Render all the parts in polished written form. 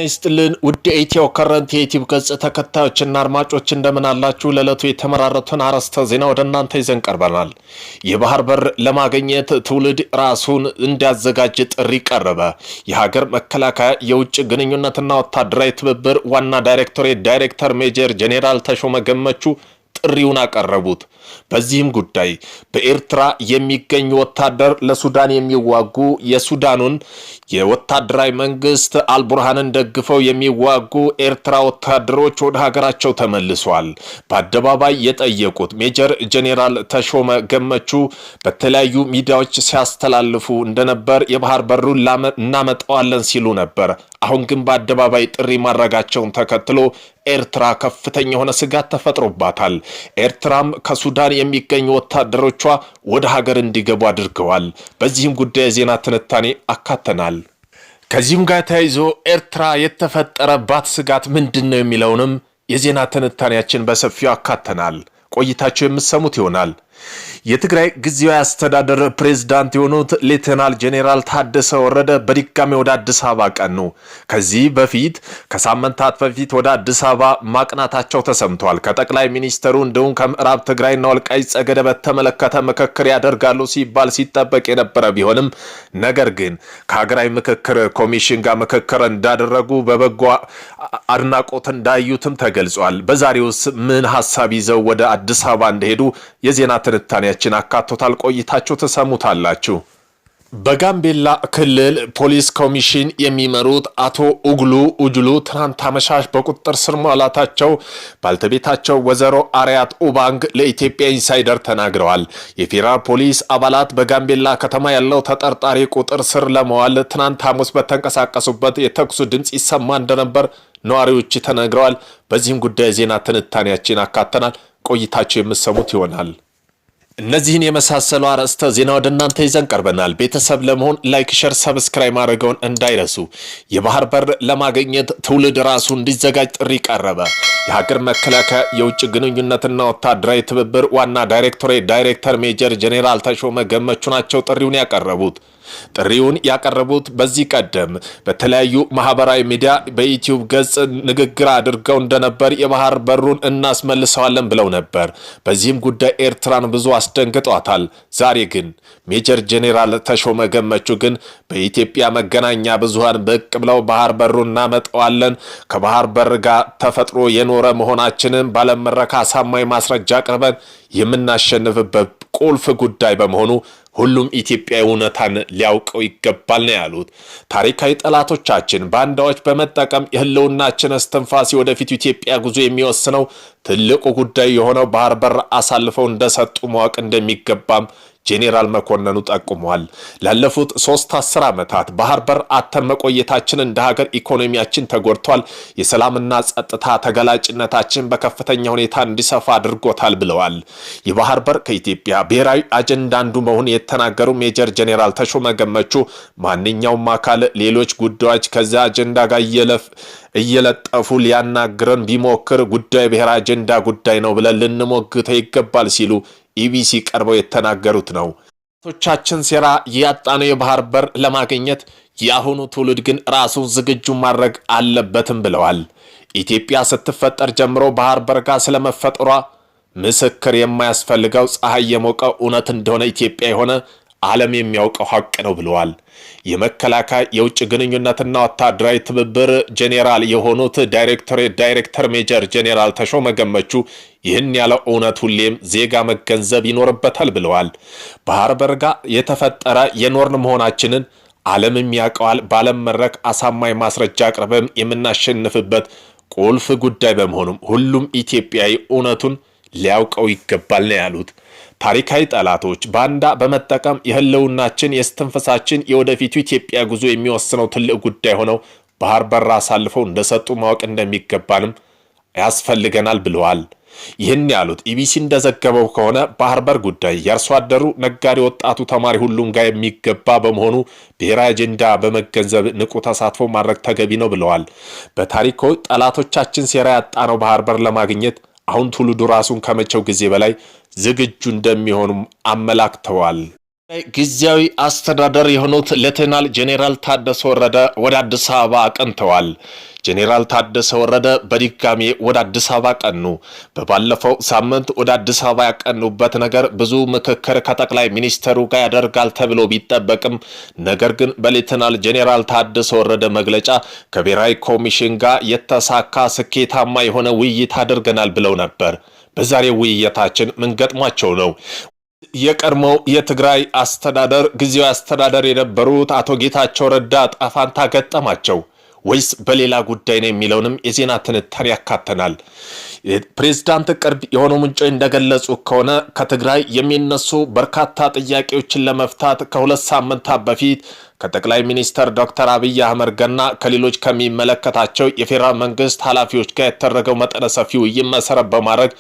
ይስጥልን ውድ ኢትዮ ከረንት የዩቲዩብ ገጽ ተከታዮችና አድማጮች እንደምን አላችሁ? ለዕለቱ የተመራረጡን አርዕስተ ዜና ወደ እናንተ ይዘን ቀርበናል። የባህር በር ለማግኘት ትውልድ ራሱን እንዲያዘጋጅ ጥሪ ቀረበ። የሀገር መከላከያ የውጭ ግንኙነትና ወታደራዊ ትብብር ዋና ዳይሬክተር ሜጀር ጄኔራል ተሾመ ገመቹ ጥሪውን አቀረቡት። በዚህም ጉዳይ በኤርትራ የሚገኙ ወታደር ለሱዳን የሚዋጉ የሱዳኑን የወታደራዊ መንግስት አልቡርሃንን ደግፈው የሚዋጉ ኤርትራ ወታደሮች ወደ ሀገራቸው ተመልሰዋል። በአደባባይ የጠየቁት ሜጀር ጄኔራል ተሾመ ገመቹ በተለያዩ ሚዲያዎች ሲያስተላልፉ እንደነበር የባህር በሩን እናመጣዋለን ሲሉ ነበር። አሁን ግን በአደባባይ ጥሪ ማድረጋቸውን ተከትሎ ኤርትራ ከፍተኛ የሆነ ስጋት ተፈጥሮባታል። ኤርትራም ከሱዳን የሚገኙ ወታደሮቿ ወደ ሀገር እንዲገቡ አድርገዋል። በዚህም ጉዳይ ዜና ትንታኔ አካተናል። ከዚህም ጋር ተያይዞ ኤርትራ የተፈጠረባት ስጋት ምንድነው የሚለውንም የዜና ትንታኔያችን በሰፊው አካተናል። ቆይታችሁ የምትሰሙት ይሆናል። የትግራይ ጊዜያዊ አስተዳደር ፕሬዝዳንት የሆኑት ሌተናል ጄኔራል ታደሰ ወረደ በድጋሚ ወደ አዲስ አበባ ቀኑ። ከዚህ በፊት ከሳምንታት በፊት ወደ አዲስ አበባ ማቅናታቸው ተሰምቷል። ከጠቅላይ ሚኒስትሩ እንዲሁም ከምዕራብ ትግራይና ወልቃይት ጠገዴ በተመለከተ ምክክር ያደርጋሉ ሲባል ሲጠበቅ የነበረ ቢሆንም ነገር ግን ከሀገራዊ ምክክር ኮሚሽን ጋር ምክክር እንዳደረጉ በበጎ አድናቆት እንዳዩትም ተገልጿል። በዛሬውስ ምን ሐሳብ ይዘው ወደ አዲስ አበባ እንደሄዱ የዜና ትንታኔያችን አካቶታል። ቆይታችሁ ተሰሙታላችሁ። በጋምቤላ ክልል ፖሊስ ኮሚሽን የሚመሩት አቶ ኡጅሉ ትናንት አመሻሽ በቁጥጥር ስር መዋላቸው ባልተቤታቸው ወይዘሮ አርያት ኡባንግ ለኢትዮጵያ ኢንሳይደር ተናግረዋል። የፌዴራል ፖሊስ አባላት በጋምቤላ ከተማ ያለው ተጠርጣሪ ቁጥጥር ስር ለመዋል ትናንት ሐሙስ በተንቀሳቀሱበት የተኩስ ድምጽ ይሰማ እንደነበር ነዋሪዎች ተናግረዋል። በዚህም ጉዳይ ዜና ትንታኔያችን አካተናል። ቆይታችሁ የምትሰሙት ይሆናል። እነዚህን የመሳሰሉ አርዕስተ ዜና ወደ እናንተ ይዘን ቀርበናል። ቤተሰብ ለመሆን ላይክ፣ ሼር፣ ሰብስክራይብ ማድረገውን እንዳይረሱ። የባህር በር ለማግኘት ትውልድ ራሱ እንዲዘጋጅ ጥሪ ቀረበ። የሀገር መከላከያ የውጭ ግንኙነትና ወታደራዊ ትብብር ዋና ዳይሬክተር ሜጀር ጄኔራል ተሾመ ገመቹ ናቸው ጥሪውን ያቀረቡት። ጥሪውን ያቀረቡት በዚህ ቀደም በተለያዩ ማህበራዊ ሚዲያ በዩቲዩብ ገጽ ንግግር አድርገው እንደነበር የባህር በሩን እናስመልሰዋለን ብለው ነበር። በዚህም ጉዳይ ኤርትራን ብዙ አስደንግጧታል። ዛሬ ግን ሜጀር ጄኔራል ተሾመ ገመቹ ግን በኢትዮጵያ መገናኛ ብዙሃን ብቅ ብለው ባህር በሩን እናመጣዋለን፣ ከባህር በር ጋር ተፈጥሮ የኖረ መሆናችንን ባለመረካ አሳማኝ ማስረጃ አቅርበን የምናሸንፍበት ቁልፍ ጉዳይ በመሆኑ ሁሉም ኢትዮጵያዊ እውነታን ሊያውቀው ይገባል ነው ያሉት። ታሪካዊ ጠላቶቻችን ባንዳዎች በመጠቀም የህልውናችን እስትንፋስ ወደፊት ኢትዮጵያ ጉዞ የሚወስነው ትልቁ ጉዳይ የሆነው ባህር በር አሳልፈው እንደሰጡ ማወቅ እንደሚገባም ጄኔራል መኮንኑ ጠቁመዋል። ላለፉት 3 ዓመታት ባህር በር አተን መቆየታችን እንደ ሀገር ኢኮኖሚያችን ተጎድቷል፣ የሰላምና ጸጥታ ተገላጭነታችን በከፍተኛ ሁኔታ እንዲሰፋ አድርጎታል ብለዋል። የባህር በር ከኢትዮጵያ ብሔራዊ አጀንዳ አንዱ መሆኑን የተናገሩ ሜጀር ጄኔራል ተሾመ ገመቹ ማንኛውም አካል ሌሎች ጉዳዮች ከዚያ አጀንዳ ጋር እየለጠፉ ሊያናግረን ቢሞክር ጉዳዩ ብሔራዊ አጀንዳ ጉዳይ ነው ብለን ልንሞግተው ይገባል ሲሉ ኢቢሲ ቀርበው የተናገሩት ነው። ቶቻችን ሴራ ያጣነው የባህር በር ለማግኘት ያሁኑ ትውልድ ግን ራሱን ዝግጁ ማድረግ አለበትም ብለዋል። ኢትዮጵያ ስትፈጠር ጀምሮ ባህር በር ጋር ስለመፈጠሯ ምስክር የማያስፈልገው ፀሐይ የሞቀው እውነት እንደሆነ ኢትዮጵያ የሆነ ዓለም የሚያውቀው ሐቅ ነው ብለዋል። የመከላከያ የውጭ ግንኙነትና ወታደራዊ ትብብር ጄኔራል የሆኑት ዳይሬክተር ሜጀር ጄኔራል ተሾመ ገመቹ ይህን ያለው እውነት ሁሌም ዜጋ መገንዘብ ይኖርበታል ብለዋል። ባህር በር ጋር የተፈጠረ የኖርን መሆናችንን ዓለምም ያውቀዋል። ባለም መድረክ አሳማኝ ማስረጃ አቅርበን የምናሸንፍበት ቁልፍ ጉዳይ በመሆኑም ሁሉም ኢትዮጵያዊ እውነቱን ሊያውቀው ይገባል ነው ያሉት። ታሪካዊ ጠላቶች ባንዳ በመጠቀም የህልውናችን የስትንፈሳችን የወደፊቱ ኢትዮጵያ ጉዞ የሚወስነው ትልቅ ጉዳይ ሆነው ባህር በር አሳልፈው እንደሰጡ ማወቅ እንደሚገባንም ያስፈልገናል ብለዋል። ይህን ያሉት ኢቢሲ እንደዘገበው ከሆነ ባህር በር ጉዳይ የአርሶ አደሩ፣ ነጋዴ፣ ወጣቱ፣ ተማሪ ሁሉም ጋር የሚገባ በመሆኑ ብሔራዊ አጀንዳ በመገንዘብ ንቁ ተሳትፎ ማድረግ ተገቢ ነው ብለዋል። በታሪኮ ጠላቶቻችን ሴራ ያጣነው ባህር በር ለማግኘት አሁን ትውልዱ ራሱን ከመቼው ጊዜ በላይ ዝግጁ እንደሚሆኑም አመላክተዋል። ጊዜያዊ አስተዳደር የሆኑት ሌተናል ጄኔራል ታደሰ ወረደ ወደ አዲስ አበባ አቅንተዋል። ጄኔራል ታደሰ ወረደ በድጋሚ ወደ አዲስ አበባ ቀኑ። በባለፈው ሳምንት ወደ አዲስ አበባ ያቀኑበት ነገር ብዙ ምክክር ከጠቅላይ ሚኒስተሩ ጋር ያደርጋል ተብሎ ቢጠበቅም ነገር ግን በሌተናል ጄኔራል ታደሰ ወረደ መግለጫ ከብሔራዊ ኮሚሽን ጋር የተሳካ ስኬታማ የሆነ ውይይት አድርገናል ብለው ነበር። በዛሬው ውይይታችን ምን ገጥሟቸው ነው? የቀድሞው የትግራይ አስተዳደር ጊዜያዊ አስተዳደር የነበሩት አቶ ጌታቸው ረዳ ጣፋንታ ገጠማቸው ወይስ በሌላ ጉዳይ ነው የሚለውንም የዜና ትንታኔ ያካተናል። ፕሬዝዳንት ቅርብ የሆኑ ምንጮች እንደገለጹ ከሆነ ከትግራይ የሚነሱ በርካታ ጥያቄዎችን ለመፍታት ከሁለት ሳምንታት በፊት ከጠቅላይ ሚኒስተር ዶክተር አብይ አህመድ ጋርና ከሌሎች ከሚመለከታቸው የፌዴራል መንግስት ኃላፊዎች ጋር የተደረገው መጠነ ሰፊ ውይይት መሰረት በማድረግ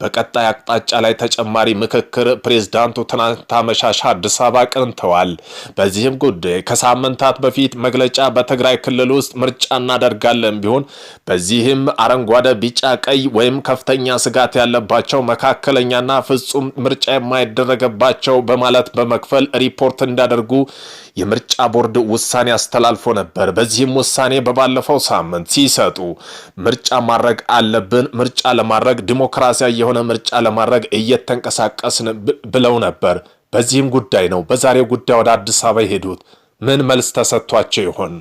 በቀጣይ አቅጣጫ ላይ ተጨማሪ ምክክር ፕሬዝዳንቱ ትናንት አመሻሽ አዲስ አበባ አቅንተዋል። በዚህም ጉዳይ ከሳምንታት በፊት መግለጫ በትግራይ ክልል ውስጥ ምርጫ እናደርጋለን ቢሆን በዚህም አረንጓዴ፣ ቢጫ፣ ቀይ ወይም ከፍተኛ ስጋት ያለባቸው፣ መካከለኛና ፍጹም ምርጫ የማይደረግባቸው በማለት በመክፈል ሪፖርት እንዳደርጉ የምርጫ ቦርድ ውሳኔ አስተላልፎ ነበር። በዚህም ውሳኔ በባለፈው ሳምንት ሲሰጡ ምርጫ ማድረግ አለብን፣ ምርጫ ለማድረግ ዲሞክራሲያዊ የሆነ ምርጫ ለማድረግ እየተንቀሳቀስን ብለው ነበር። በዚህም ጉዳይ ነው በዛሬው ጉዳይ ወደ አዲስ አበባ የሄዱት። ምን መልስ ተሰጥቷቸው ይሆን?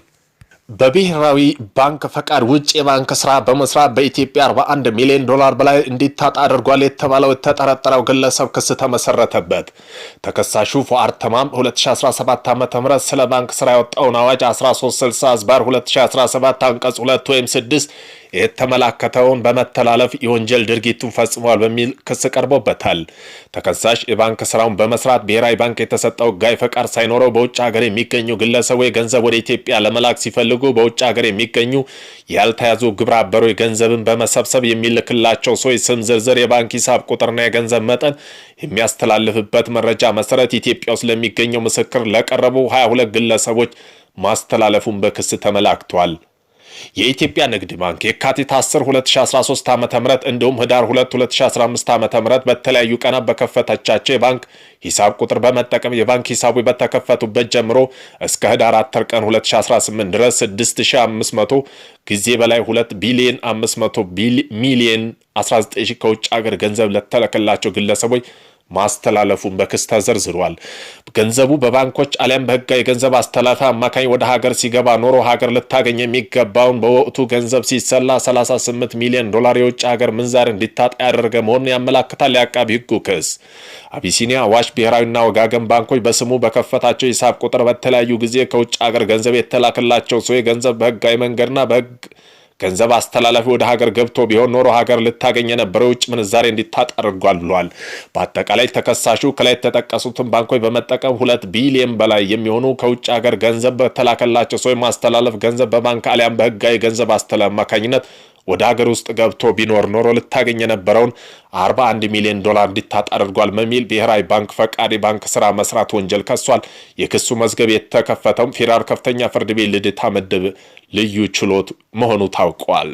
በብሔራዊ ባንክ ፈቃድ ውጭ የባንክ ስራ በመስራት በኢትዮጵያ 41 ሚሊዮን ዶላር በላይ እንዲታጣ አድርጓል የተባለው የተጠረጠረው ግለሰብ ክስ ተመሰረተበት። ተከሳሹ ፉአድ ተማም 2017 ዓ.ም ስለ ባንክ ስራ ያወጣውን አዋጅ 1360/2017 አንቀጽ 2 ወይም 6 የተመላከተውን በመተላለፍ የወንጀል ድርጊቱን ፈጽሟል በሚል ክስ ቀርቦበታል። ተከሳሽ የባንክ ስራውን በመስራት ብሔራዊ ባንክ የተሰጠው ሕጋዊ ፈቃድ ሳይኖረው በውጭ ሀገር የሚገኙ ግለሰቦች ገንዘብ ወደ ኢትዮጵያ ለመላክ ሲፈልጉ በውጭ ሀገር የሚገኙ ያልተያዙ ግብረ አበሮች ገንዘብን በመሰብሰብ የሚልክላቸው ሰዎች ስም ዝርዝር፣ የባንክ ሂሳብ ቁጥርና የገንዘብ መጠን የሚያስተላልፍበት መረጃ መሰረት ኢትዮጵያ ውስጥ ለሚገኘው ምስክር ለቀረቡ 22 ግለሰቦች ማስተላለፉን በክስ ተመላክቷል። የኢትዮጵያ ንግድ ባንክ የካቲት 10 2013 ዓ.ም እንዲሁም ህዳር 2 2015 ዓ.ም በተለያዩ ቀናት በከፈተቻቸው የባንክ ሂሳብ ቁጥር በመጠቀም የባንክ ሂሳቡ በተከፈቱበት ጀምሮ እስከ ህዳር 10 ቀን 2018 ድረስ 6500 ጊዜ በላይ 2 ቢሊዮን 500 ሚሊዮን 19 ከውጭ ሀገር ገንዘብ ለተለከላቸው ግለሰቦች ማስተላለፉን በክስ ተዘርዝሯል። ገንዘቡ በባንኮች አሊያም በህጋዊ የገንዘብ አስተላላፊ አማካኝ ወደ ሀገር ሲገባ ኖሮ ሀገር ልታገኝ የሚገባውን በወቅቱ ገንዘብ ሲሰላ 38 ሚሊዮን ዶላር የውጭ ሀገር ምንዛሪ እንዲታጣ ያደረገ መሆኑን ያመላክታል። የአቃቢ ህጉ ክስ አቢሲኒያ፣ አዋሽ፣ ብሔራዊና ወጋገን ባንኮች በስሙ በከፈታቸው ሂሳብ ቁጥር በተለያዩ ጊዜ ከውጭ ሀገር ገንዘብ የተላከላቸው ሰው ገንዘብ በህጋዊ መንገድና በህግ ገንዘብ አስተላላፊ ወደ ሀገር ገብቶ ቢሆን ኖሮ ሀገር ልታገኝ የነበረው ውጭ ምንዛሬ እንዲታጣ አድርጓል ብሏል። በአጠቃላይ ተከሳሹ ከላይ የተጠቀሱትን ባንኮች በመጠቀም 2 ቢሊዮን በላይ የሚሆኑ ከውጭ ሀገር ገንዘብ በተላከላቸው ሰው ማስተላለፍ ገንዘብ በባንክ አሊያም በህጋዊ ገንዘብ አስተላላፊ አማካኝነት ወደ ሀገር ውስጥ ገብቶ ቢኖር ኖሮ ልታገኝ የነበረውን 41 ሚሊዮን ዶላር እንዲታጣ አድርጓል በሚል ብሔራዊ ባንክ ፈቃድ የባንክ ስራ መስራት ወንጀል ከሷል። የክሱ መዝገብ የተከፈተው ፌዴራል ከፍተኛ ፍርድ ቤት ልደታ ምድብ ልዩ ችሎት መሆኑ ታውቋል።